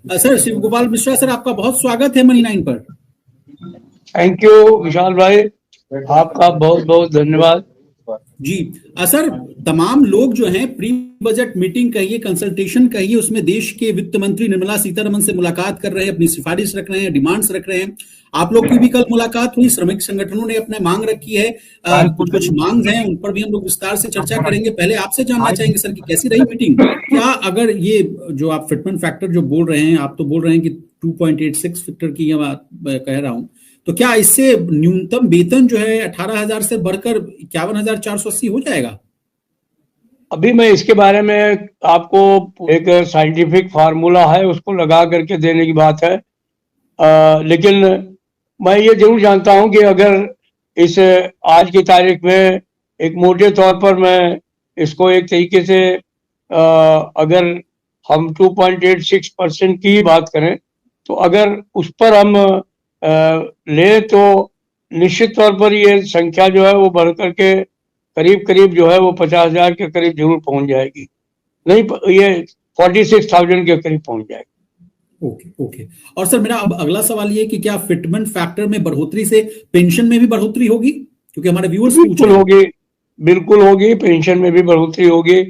Sir Shiv Gopal Mishra sir, आपका बहुत स्वागत है मनी 9 पर। थैंक यू विशाल भाई, आपका बहुत बहुत धन्यवाद जी। सर, तमाम लोग जो हैं प्री बजट मीटिंग कहिए, कंसल्टेशन कहिए, उसमें देश के वित्त मंत्री निर्मला सीतारमण से मुलाकात कर रहे हैं, अपनी सिफारिश रख रहे हैं, डिमांड्स रख रहे हैं। आप लोग की भी कल मुलाकात हुई, श्रमिक संगठनों ने अपने मांग रखी है, कुछ कुछ मांग हैं, उन पर भी हम लोग विस्तार से चर्चा करेंगे। पहले आपसे जानना चाहेंगे सर कि कैसी रही मीटिंग। क्या अगर ये जो आप फिटमेंट फैक्टर जो बोल रहे हैं, आप तो बोल रहे हैं कि 2.86 फैक्टर की ये बात कह रहा हूं, तो क्या इससे न्यूनतम वेतन जो है 18,000 से बढ़कर 51,480 हो जाएगा? अभी मैं इसके बारे में आपको एक साइंटिफिक फार्मूला है उसको लगा करके देने की बात है। लेकिन मैं ये जरूर जानता हूं कि अगर इस आज की तारीख में एक मोटे तौर पर मैं इसको एक तरीके से अगर हम 2.86% की बात करें, तो अगर उस पर हम ले तो निश्चित तौर पर ये संख्या जो है वो बढ़ करके करीब करीब जो है वो 50,000 के करीब जरूर पहुंच जाएगी। नहीं, ये 46,000 के करीब पहुंच जाएगी। Okay okay. और सर मेरा अब अगला सवाल ये कि क्या फिटमेंट फैक्टर में बढ़ोतरी से पेंशन में भी बढ़ोतरी होगी, क्योंकि हमारे व्यूअर्स पूछ रहे हैं। होगी, बिल्कुल होगी, पेंशन में भी बढ़ोतरी होगी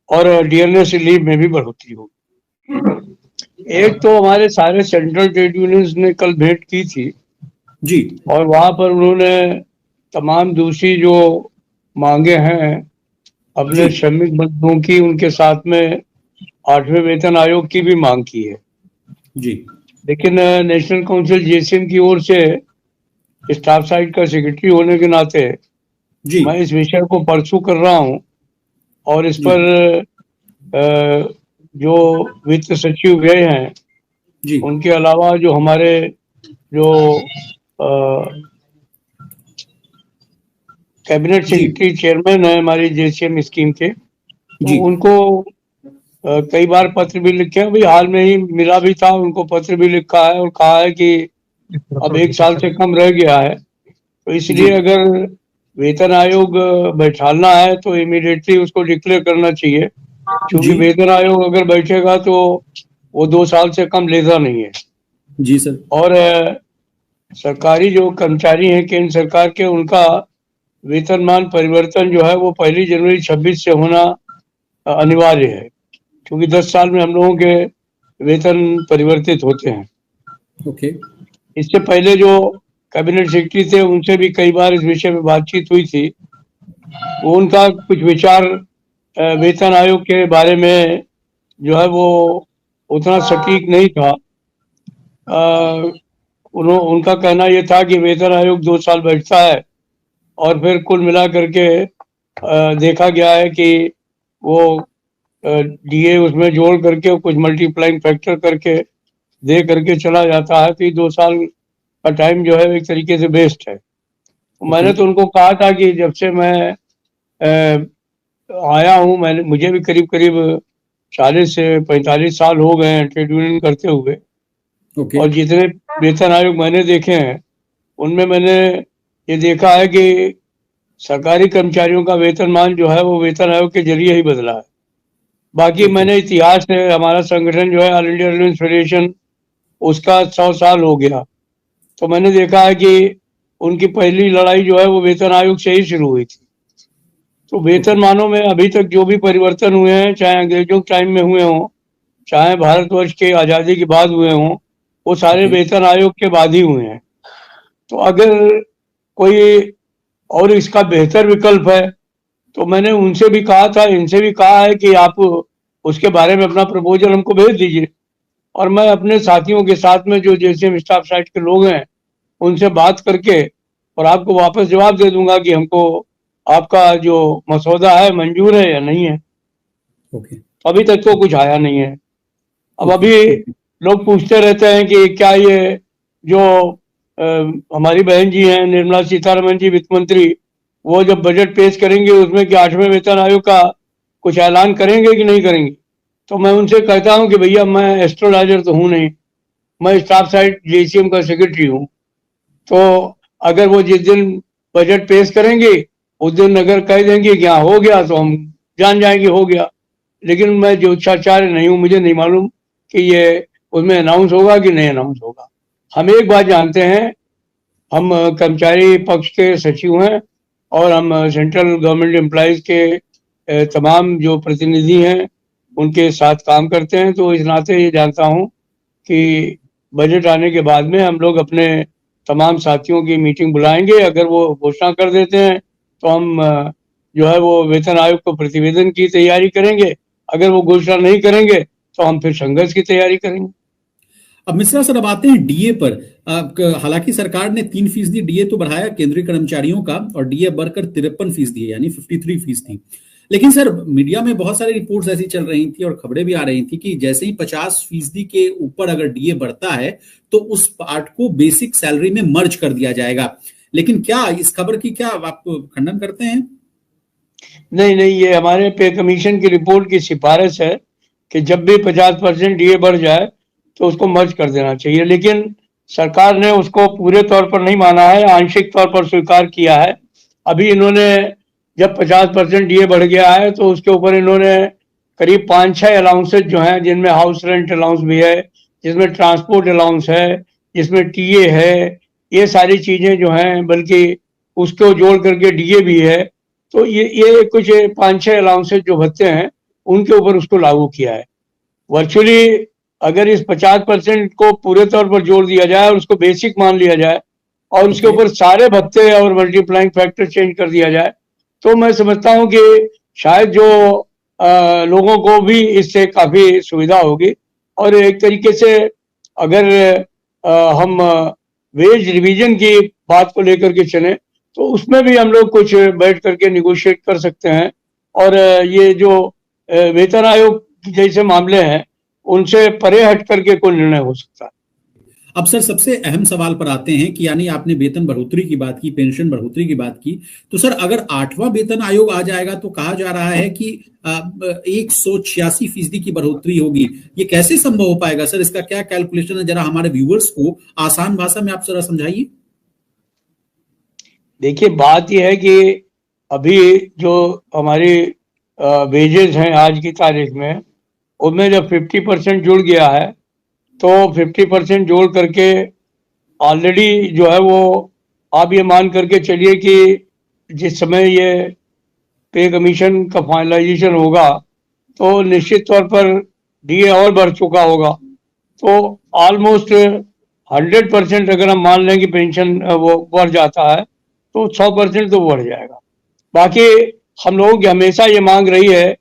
और डियरनेस रिलीफ में भी बढ़ोतरी होगी। एक तो हमारे सारे सेंट्रल ट्रेड यूनियंस ने कल भेंट की थी जी, और वहां पर उन्होंने तमाम दूसरी जो मांगे हैं अपने श्रमिक बंधुओं की, उनके साथ में 8वें वेतन आयोग की भी मांग की है जी। लेकिन नेशनल काउंसिल जेसीएम की ओर से स्टाफ साइड का सेक्रेटरी होने के नाते जी मैं इस विषय को परसू कर रहा हूं और इस जी पर जो वित्त सचिव गए हैं जी उनके अलावा जो हमारे जो कैबिनेट सेक्रेटरी चेयरमैन है हमारी जेसीएम स्कीम के, तो उनको कई बार पत्र भी लिखे, अभी हाल में ही मिला भी था, उनको पत्र भी लिखा है और कहा है कि अब 1 साल से कम रह गया है, तो इसलिए अगर वेतन आयोग बैठाना है तो इमीडिएटली उसको डिक्लेयर करना चाहिए, क्योंकि वेतन आयोग अगर बैठेगा तो वो 2 साल से कम लेता नहीं है। जी सर। और सरकारी जो कर्मचारी हैं केंद्र सरकार के, उनका वेतनमान परिवर्तन जो है वो 1 जनवरी 26 से होना अनिवार्य है, क्योंकि 10 साल में हम लोगों के वेतन परिवर्तित होते हैं। ओके। इससे पहले जो कैबिनेट सेक्रेटरी थे उनसे भी कई बार इस विषय में बातचीत हुई थी, वो उनका कुछ विचार वेतन आयोग के बारे में जो है वो उतना सटीक नहीं था। उनका कहना यह था कि वेतन आयोग 2 साल बैठता है और फिर कुल मिला करके देखा गया है कि वो डीए उसमें जोड़ करके कुछ मल्टीप्लाइंग फैक्टर करके दे करके चला जाता है, तो ये 2 साल का टाइम जो है एक तरीके से वेस्ट है। मैंने तो उनको कहा था कि जब से मैं आया हूँ, मुझे भी करीब करीब 40 से 45 साल हो गए हैं ट्रेड यूनियन करते हुए। और जितने वेतन आयोग मैंने देखे हैं उनमें मैंने ये देखा है कि सरकारी कर्मचारियों का वेतनमान जो है वो वेतन आयोग के जरिए ही बदला है। बाकी मैंने इतिहास से, हमारा संगठन जो है ऑल इंडिया रेलवे फेडरेशन, उसका 100 साल हो गया, तो मैंने देखा है कि उनकी पहली लड़ाई जो है वो वेतन आयोग से ही शुरू हुई थी। तो वेतनमानों में अभी तक जो भी परिवर्तन हुए हैं, चाहे अंग्रेजों के टाइम में हुए हों, चाहे भारतवर्ष के आज़ादी के बाद हुए हों, वो सारे वेतन आयोग के बाद ही हुए हैं। तो अगर कोई और इसका बेहतर विकल्प है तो मैंने उनसे भी कहा था, इनसे भी कहा है कि आप उसके बारे में अपना प्रपोजल हमको भेज दीजिए और मैं अपने साथियों के साथ में जो जैसे स्टाफ साइड के लोग हैं उनसे बात करके और आपको वापस जवाब दे दूंगा कि हमको आपका जो मसौदा है मंजूर है या नहीं है। अभी तक तो कुछ आया नहीं है। अब अभी लोग पूछते रहते हैं कि क्या ये जो हमारी बहन जी हैं निर्मला सीतारमण जी वित्त मंत्री, वो जब बजट पेश करेंगे उसमें कि 8वें वेतन आयोग का कुछ ऐलान करेंगे कि नहीं करेंगे। तो मैं उनसे कहता हूं कि भैया मैं एस्ट्रोलॉजर तो हूं नहीं, मैं स्टाफ साइड जेसीएम का सेक्रेटरी हूं, तो अगर वो जिस दिन बजट पेश करेंगे उस दिन अगर कह देंगे कि हाँ हो गया तो हम जान जाएंगे हो गया, लेकिन मैं ज्योतिषाचार्य नहीं हूं, मुझे नहीं मालूम कि ये उसमें अनाउंस होगा कि नहीं अनाउंस होगा। हम एक बात जानते हैं, हम कर्मचारी पक्ष के सचिव हैं और हम सेंट्रल गवर्नमेंट एम्प्लॉइज के तमाम जो प्रतिनिधि हैं उनके साथ काम करते हैं, तो इस नाते ये जानता हूँ कि बजट आने के बाद में हम लोग अपने तमाम साथियों की मीटिंग बुलाएंगे। अगर वो घोषणा कर देते हैं तो हम जो है वो वेतन आयोग को प्रतिवेदन की तैयारी करेंगे, अगर वो घोषणा नहीं करेंगे तो हम फिर संघर्ष की तैयारी करेंगे। अब मिश्रा सर, अब आते हैं डीए पर। हालांकि सरकार ने 3% डीए तो बढ़ाया केंद्रीय कर्मचारियों का, और डीए बढ़कर 53% है, यानी 53%। लेकिन सर, मीडिया में बहुत सारी रिपोर्ट्स ऐसी चल रही थी और खबरें भी आ रही थी कि जैसे ही 50% के ऊपर अगर डीए बढ़ता है तो उस पार्ट को बेसिक सैलरी में मर्ज कर दिया जाएगा। लेकिन क्या इस खबर की क्या आप खंडन करते हैं? नहीं नहीं, ये हमारे पे कमीशन की रिपोर्ट की सिफारिश है कि जब भी 50% डीए बढ़ जाए तो उसको मर्ज कर देना चाहिए, लेकिन सरकार ने उसको पूरे तौर पर नहीं माना है, आंशिक तौर पर स्वीकार किया है। अभी इन्होंने जब 50% डीए बढ़ गया है तो उसके ऊपर इन्होंने करीब 5-6 अलाउंसेज जो हैं, जिनमें हाउस रेंट अलाउंस भी है, जिसमें ट्रांसपोर्ट अलाउंस है, जिसमें टीए है, ये सारी चीजें जो हैं, बल्कि उसको जोड़ करके डीए भी है, तो ये कुछ 5-6 अलाउंसेज जो भत्ते हैं उनके ऊपर उसको लागू किया है। वर्चुअली अगर इस 50% को पूरे तौर पर जोड़ दिया जाए और उसको बेसिक मान लिया जाए और उसके ऊपर सारे भत्ते और मल्टीप्लाइंग फैक्टर चेंज कर दिया जाए, तो मैं समझता हूं कि शायद जो लोगों को भी इससे काफी सुविधा होगी। और एक तरीके से अगर हम वेज रिवीजन की बात को लेकर के चलें तो उसमें भी हम लोग कुछ बैठ करके निगोशिएट कर सकते हैं, और ये जो वेतन आयोग जैसे मामले हैं उनसे परे हट करके कोई निर्णय हो सकता है। अब सर, सबसे अहम सवाल पर आते हैं कि यानी आपने वेतन बढ़ोतरी की बात की, पेंशन बढ़ोतरी की बात की, तो सर अगर 8वां वेतन आयोग आ जाएगा तो कहा जा रहा है कि 186% की बढ़ोतरी होगी। ये कैसे संभव हो पाएगा सर? इसका क्या कैलकुलेशन है? जरा हमारे व्यूअर्स को आसान भाषा में आप जरा समझाइए। देखिए, बात यह है कि अभी जो हमारी वेजेस हैं आज की तारीख में, उनमें जब 50% जुड़ गया है तो 50% जोड़ करके ऑलरेडी जो है वो आप ये मान करके चलिए कि जिस समय ये पे कमीशन का फाइनलाइजेशन होगा तो निश्चित तौर पर डीए और बढ़ चुका होगा। तो ऑलमोस्ट 100% अगर हम मान लें कि पेंशन वो बढ़ जाता है तो 100% तो बढ़ जाएगा। बाकी हम लोगों की हमेशा ये मांग रही है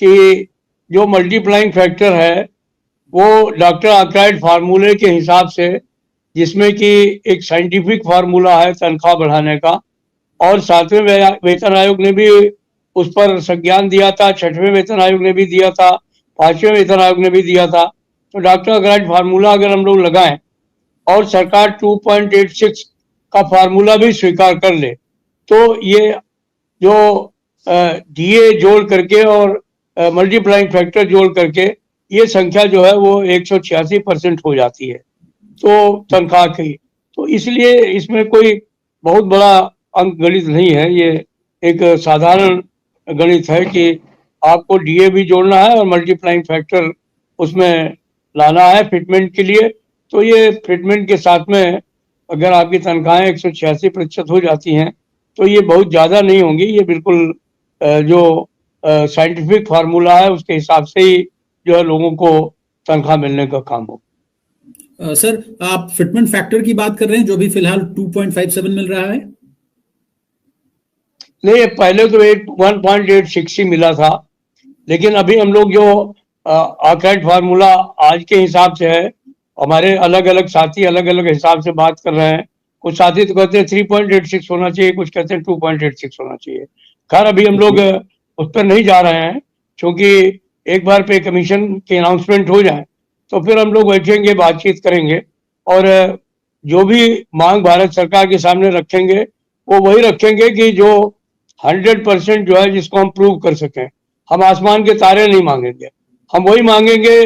कि जो मल्टीप्लाइंग फैक्टर है वो डॉक्टर आर्कराइट फार्मूले के हिसाब से, जिसमें कि एक साइंटिफिक फार्मूला है तनख्वाह बढ़ाने का, और 7वें वेतन आयोग ने भी उस पर संज्ञान दिया था, 6वें वेतन आयोग ने भी दिया था, 5वें वेतन आयोग ने भी दिया था। तो डॉक्टर आर्कराइट फार्मूला अगर हम लोग लगाएं और सरकार 2.86 का फार्मूला भी स्वीकार कर ले तो ये जो डीए जोड़ करके और मल्टीप्लाइंग फैक्टर जोड़ करके ये संख्या जो है वो 186% हो जाती है तो तनख्वाह की। तो इसलिए इसमें कोई बहुत बड़ा अंक गणित नहीं है, ये एक साधारण गणित है कि आपको डीए भी जोड़ना है और मल्टीप्लाइंग फैक्टर उसमें लाना है फिटमेंट के लिए। तो ये फिटमेंट के साथ में अगर आपकी तनख्वाहें 186% हो जाती हैं तो ये बहुत ज़्यादा नहीं होंगी, ये बिल्कुल जो साइंटिफिक फार्मूला है उसके हिसाब से ही जो है लोगों को तनख्वाह मिलने का काम हो। सर, आप फिटमेंट फैक्टर की बात कर रहे हैं जो भी फिलहाल 2.57 मिल रहा है? नहीं, पहले तो 1.86 ही मिला था, लेकिन अभी हम लोग जो आर्कराइट फार्मूला आज के हिसाब से है, हमारे अलग अलग साथी अलग अलग हिसाब से बात कर रहे हैं। कुछ साथी तो कहते हैं 3.86 होना चाहिए, कुछ कहते हैं 2.86 होना चाहिए। खैर अभी हम लोग उस पर नहीं जा रहे हैं, क्योंकि एक बार पे कमीशन की अनाउंसमेंट हो जाए तो फिर हम लोग बैठेंगे, बातचीत करेंगे और जो भी मांग भारत सरकार के सामने रखेंगे वो वही रखेंगे कि जो 100% जो है जिसको हम प्रूव कर सकें। हम आसमान के तारे नहीं मांगेंगे, हम वही मांगेंगे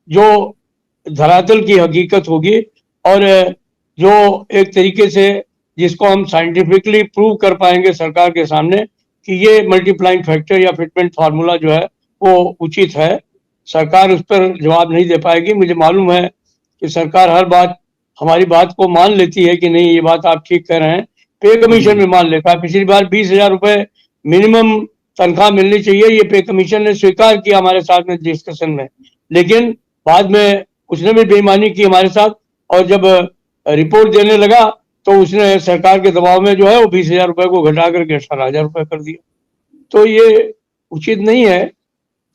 जो धरातल की हकीकत होगी और जो एक तरीके से जिसको हम साइंटिफिकली प्रूव कर पाएंगे सरकार के सामने कि ये मल्टीप्लाइंग फैक्टर या फिटमेंट फार्मूला जो है वो उचित है। सरकार उस पर जवाब नहीं दे पाएगी। मुझे मालूम है कि सरकार हर बात हमारी बात को मान लेती है कि नहीं ये बात आप ठीक कह रहे हैं, पे कमीशन भी मान लेता है। पिछली बार 20,000 रुपए मिनिमम तनख्वाह मिलनी चाहिए, ये पे कमीशन ने स्वीकार किया हमारे साथ में डिस्कशन में, लेकिन बाद में उसने भी बेईमानी की हमारे साथ, और जब रिपोर्ट देने लगा तो उसने सरकार के दबाव में जो है वो 20,000 रुपए को घटा करके 18,000 रुपए कर दिया। तो ये उचित नहीं है।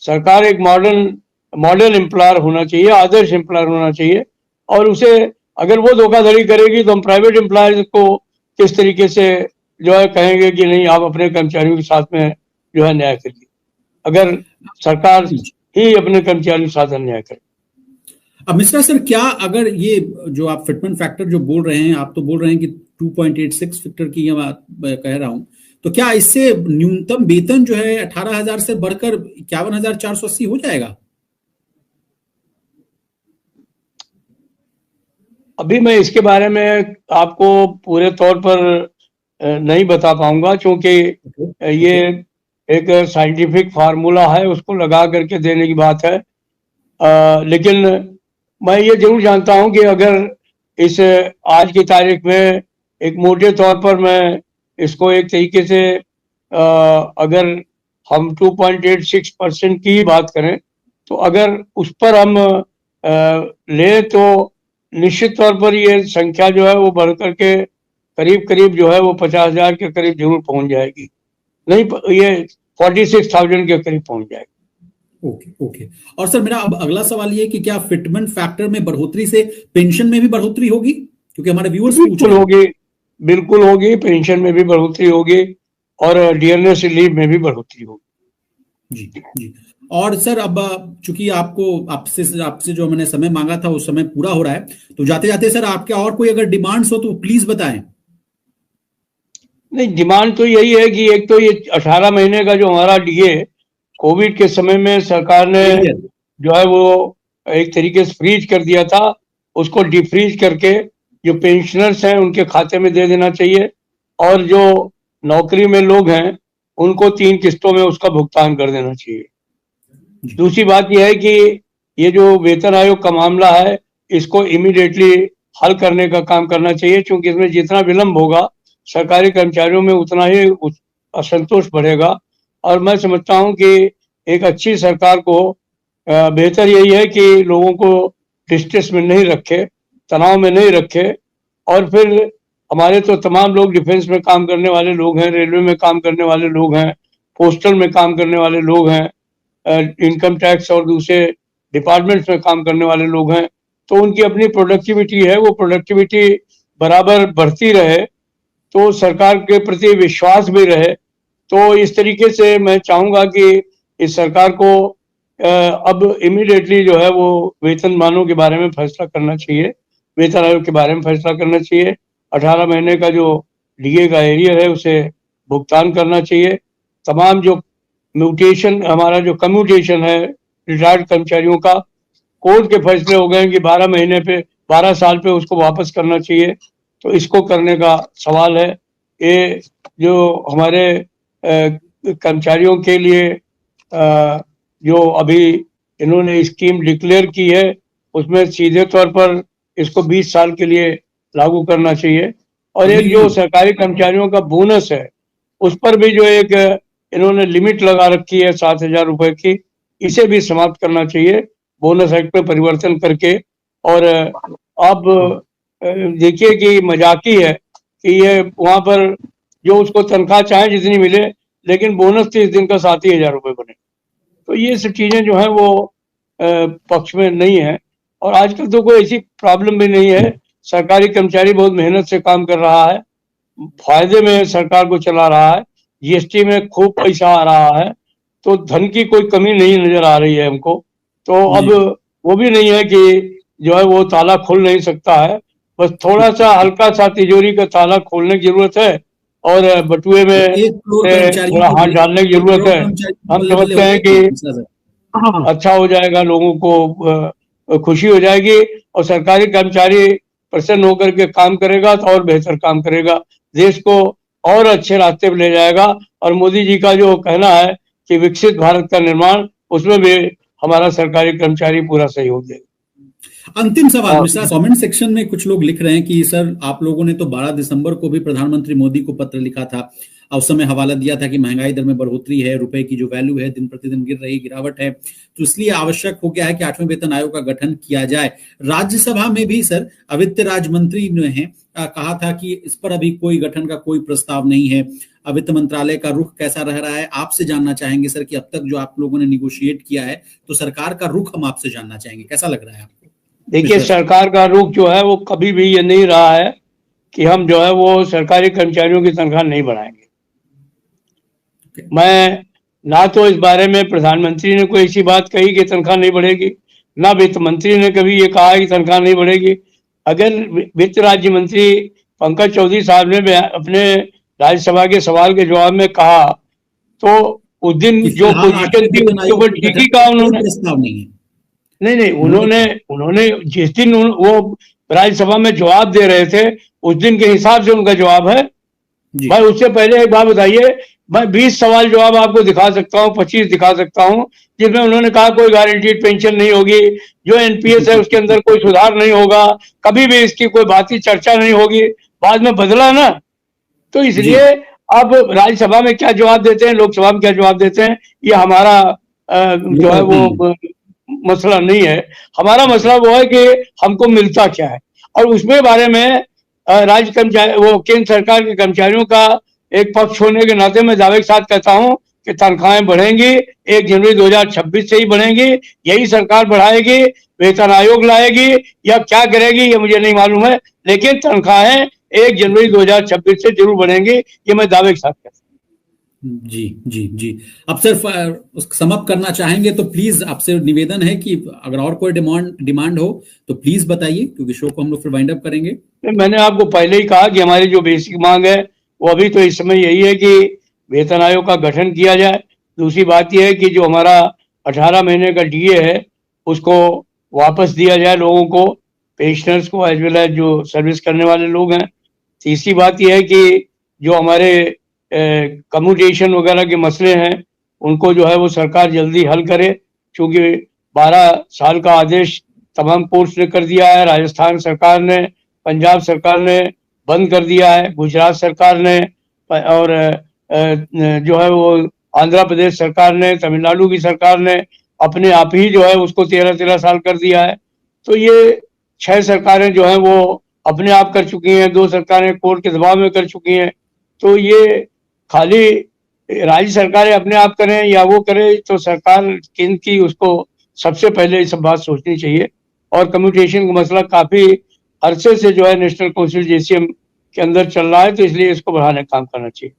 सरकार एक मॉडल एम्प्लॉयर होना चाहिए, आदर्श एम्प्लॉयर होना चाहिए, और उसे अगर वो धोखाधड़ी करेगी तो हम प्राइवेट एम्प्लॉयर को किस तरीके से जो है कहेंगे कि नहीं आप अपने कर्मचारियों के साथ में जो है न्याय करिए, अगर सरकार ही अपने कर्मचारियों के साथ अन्याय करे। अब मिश्रा सर, क्या अगर ये जो आप फिटमेंट फैक्टर जो बोल रहे हैं, आप तो बोल रहे हैं कि 2.86 फैक्टर की ये बात कह रहा हूं, तो क्या इससे न्यूनतम वेतन जो है 18,000 से बढ़कर 51,480 हो जाएगा? अभी मैं इसके बारे में आपको पूरे तौर पर नहीं बता पाऊंगा, क्योंकि ये एक साइंटिफिक फार्मूला है, उसको लगा करके देने की बात है। लेकिन मैं ये जरूर जानता हूं कि अगर इस आज की तारीख में एक मोटे तौर पर मैं इसको एक तरीके से अगर हम 2.86% की बात करें, तो अगर उस पर हम ले तो निश्चित तौर पर ये संख्या जो है वो बढ़ करके करीब करीब जो है वो 50,000 के करीब जरूर पहुंच जाएगी, नहीं ये 46,000 के करीब पहुंच जाएगी। ओके। और सर मेरा अब अगला सवाल ये कि क्या फिटमेंट फैक्टर में बढ़ोतरी से पेंशन में भी बढ़ोतरी होगी? क्योंकि हमारे व्यूअर्स पूछ रहे हैं। बिल्कुल होगी, पेंशन में भी बढ़ोतरी होगी और डियरनेस लीव में भी बढ़ोतरी होगी। जी। और सर अब चूंकि आपसे जो मैंने समय मांगा था उस समय पूरा हो रहा है, तो जाते जाते सर आपके और कोई अगर डिमांड्स हो तो प्लीज बताएं। नहीं, डिमांड तो यही है कि एक तो ये 18 महीने का जो हमारा डीए कोविड के समय में सरकार ने जो है वो एक तरीके से फ्रीज कर दिया था, उसको डिफ्रीज करके जो पेंशनर्स हैं उनके खाते में दे देना चाहिए, और जो नौकरी में लोग हैं उनको 3 किस्तों में उसका भुगतान कर देना चाहिए। दूसरी बात यह है कि ये जो वेतन आयोग का मामला है इसको इमीडिएटली हल करने का काम करना चाहिए, क्योंकि इसमें जितना विलंब होगा सरकारी कर्मचारियों में उतना ही असंतोष बढ़ेगा। और मैं समझता हूं कि एक अच्छी सरकार को बेहतर यही है कि लोगों को डिस्ट्रेस में नहीं रखे, तनाव में नहीं रखे, और फिर हमारे तो तमाम लोग डिफेंस में काम करने वाले लोग हैं, रेलवे में काम करने वाले लोग हैं, पोस्टल में काम करने वाले लोग हैं, इनकम टैक्स और दूसरे डिपार्टमेंट्स में काम करने वाले लोग हैं, तो उनकी अपनी प्रोडक्टिविटी है, वो प्रोडक्टिविटी बराबर बढ़ती रहे तो सरकार के प्रति विश्वास भी रहे। तो इस तरीके से मैं चाहूंगा कि इस सरकार को अब इमीडिएटली जो है वो वेतनमानों के बारे में फैसला करना चाहिए, वेतन आयोग के बारे में फैसला करना चाहिए, 18 महीने का जो डीए का एरियर है उसे भुगतान करना चाहिए। तमाम जो म्यूटेशन हमारा जो कम्यूटेशन है रिटायर्ड कर्मचारियों का, कोर्ट के फैसले हो गए कि 12 साल पे उसको वापस करना चाहिए, तो इसको करने का सवाल है। ये जो हमारे कर्मचारियों के लिए जो अभी इन्होंने स्कीम डिक्लेयर की है उसमें सीधे तौर पर इसको 20 साल के लिए लागू करना चाहिए। और एक जो सरकारी कर्मचारियों का बोनस है उस पर भी जो एक इन्होंने लिमिट लगा रखी है 7,000 रुपए की, इसे भी समाप्त करना चाहिए बोनस एक्ट में परिवर्तन करके। और अब देखिए कि मजाकी है कि ये वहां पर जो उसको तनख्वाह चाहे जितनी मिले, लेकिन बोनस 30 दिन का 7,000 रुपए बने। तो ये सब चीजें जो है वो पक्ष में नहीं है। और आजकल तो कोई ऐसी प्रॉब्लम भी नहीं है, सरकारी कर्मचारी बहुत मेहनत से काम कर रहा है, फायदे में सरकार को चला रहा है, जीएसटी में खूब पैसा आ रहा है, तो धन की कोई कमी नहीं नजर आ रही है हमको। तो अब वो भी नहीं है कि जो है वो ताला खुल नहीं सकता है, बस थोड़ा सा हल्का सा तिजोरी का ताला खोलने की जरूरत है और बटुए में थोड़ा हाथ डालने की जरूरत है। हम समझते हैं कि अच्छा हो जाएगा, लोगों को खुशी हो जाएगी और सरकारी कर्मचारी प्रसन्न होकर के काम करेगा तो और बेहतर काम करेगा, देश को और अच्छे रास्ते पर ले जाएगा। और मोदी जी का जो कहना है कि विकसित भारत का निर्माण, उसमें भी हमारा सरकारी कर्मचारी पूरा सहयोग देगा। अंतिम सवाल मिश्रा, कमेंट सेक्शन में कुछ लोग लिख रहे हैं कि सर आप लोगों ने तो 12 दिसंबर को भी प्रधानमंत्री मोदी को पत्र लिखा था, उस समय हवाला दिया था कि महंगाई दर में बढ़ोतरी है, रुपए की जो वैल्यू है दिन प्रतिदिन गिरावट है, तो इसलिए आवश्यक हो गया है कि 8वें वेतन आयोग का गठन किया जाए। राज्यसभा में भी सर वित्त राज्य मंत्री ने कहा था कि इस पर अभी कोई गठन का कोई प्रस्ताव नहीं है। वित्त मंत्रालय का रुख कैसा रह रहा है, आपसे जानना चाहेंगे सर कि अब तक जो आप लोगों ने निगोशिएट किया है, तो सरकार का रुख हम आपसे जानना चाहेंगे, कैसा लग रहा है आपको? देखिए, सरकार का रुख जो है वो कभी भी ये नहीं रहा है कि हम जो है वो सरकारी कर्मचारियों की तनख्वाह नहीं बढ़ाएंगे। मैं ना तो इस बारे में प्रधानमंत्री ने कोई ऐसी बात कही कि तनख्वाह नहीं बढ़ेगी, ना वित्त मंत्री ने कभी ये कहा कि तनख्वाह नहीं बढ़ेगी। अगर वित्त राज्य मंत्री पंकज चौधरी साहब ने अपने राज्यसभा के सवाल के जवाब में कहा तो उस दिन जो पोजीशन थी उसके ऊपर ठीक ही कहा उन्होंने। नहीं, उन्होंने जिस दिन वो राज्यसभा में जवाब दे रहे थे उस दिन के हिसाब से उनका जवाब है। भाई उससे पहले एक बात बताइए, मैं 20 सवाल जवाब आपको दिखा सकता हूँ, 25 दिखा सकता हूँ, जिसमें उन्होंने कहा कोई गारंटीड पेंशन नहीं होगी, जो एनपीएस है उसके अंदर कोई सुधार नहीं होगा, कभी भी इसकी कोई बात ही चर्चा नहीं होगी। बाद में बदला ना, तो इसलिए अब राज्यसभा में क्या जवाब देते हैं, लोकसभा में क्या जवाब देते हैं, ये हमारा जो है वो मसला नहीं है। हमारा मसला वो है कि हमको मिलता क्या है, और उसमें बारे में राज्य कर्मचारी वो केंद्र सरकार के कर्मचारियों का एक पक्ष होने के नाते मैं दावे के साथ कहता हूं कि तनख्वाहें बढ़ेंगी, 1 जनवरी 2026 से ही बढ़ेंगी। यही सरकार बढ़ाएगी, वेतन आयोग लाएगी या क्या करेगी ये मुझे नहीं मालूम है, लेकिन तनख्वाहें 1 जनवरी 2026 से जरूर बढ़ेंगी, ये मैं दावे के साथ कहता हूं। जी। अब सर समअप करना चाहेंगे तो प्लीज आपसे निवेदन है कि अगर और कोई डिमांड हो तो प्लीज बताइए, क्योंकि शो को हम लोग फिर वाइंड अप करेंगे। मैंने आपको पहले ही कहा कि हमारी जो बेसिक मांग है वो अभी तो इस समय यही है कि वेतन आयोग का गठन किया जाए। दूसरी बात यह है कि जो हमारा 18 महीने का डीए है उसको वापस दिया जाए लोगों को, पेंशनर्स को, एज वेल एज जो सर्विस करने वाले लोग हैं। तीसरी बात यह है कि जो हमारे कम्यूटेशन वगैरह के मसले हैं उनको जो है वो सरकार जल्दी हल करे, क्योंकि 12 साल का आदेश तमाम कोर्ट्स ने कर दिया है। राजस्थान सरकार ने, पंजाब सरकार ने बंद कर दिया है, गुजरात सरकार ने, और जो है वो आंध्र प्रदेश सरकार ने, तमिलनाडु की सरकार ने अपने आप ही जो है उसको 13 साल कर दिया है। तो ये 6 सरकारें जो हैं वो अपने आप कर चुकी हैं, 2 सरकारें कोर्ट के दबाव में कर चुकी हैं। तो ये खाली राज्य सरकारें अपने आप करें या वो करें, तो सरकार केंद्र की उसको सबसे पहले ये सब बात सोचनी चाहिए। और कम्यूटेशन का मसला काफी अरसे से जो है नेशनल काउंसिल जेसीएम के अंदर चल रहा है, तो इसलिए इसको बढ़ाने का काम करना चाहिए।